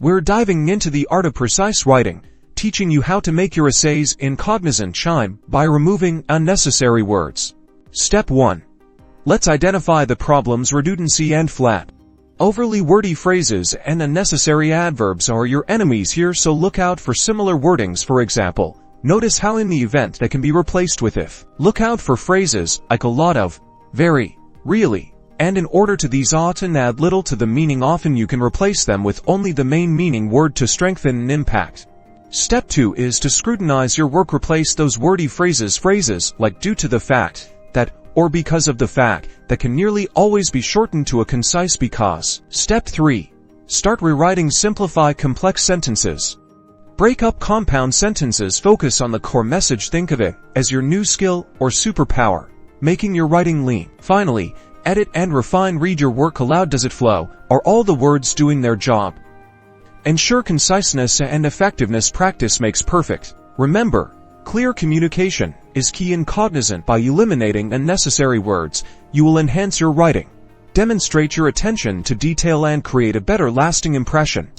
We're diving into the art of precise writing, teaching you how to make your essays in Cognizant shine by removing unnecessary words. Step 1. Let's identify the problems: redundancy and flat. Overly wordy phrases and unnecessary adverbs are your enemies here, so look out for similar wordings. For example, notice how in the event they can be replaced with if. Look out for phrases like a lot of, very, really, and in order to. These often add little to the meaning. Often you can replace them with only the main meaning word to strengthen an impact. Step 2 is to scrutinize your work. Replace those wordy phrases like due to the fact that, or because of the fact that can nearly always be shortened to a concise because. Step 3. Start rewriting. Simplify complex sentences. Break up compound sentences. Focus on the core message. Think of it as your new skill or superpower, making your writing lean. Finally, edit and refine. Read your work aloud. Does it flow? Are all the words doing their job? Ensure conciseness and effectiveness. Practice makes perfect. Remember, clear communication is key in Cognizant. By eliminating unnecessary words, you will enhance your writing, demonstrate your attention to detail, and create a better lasting impression.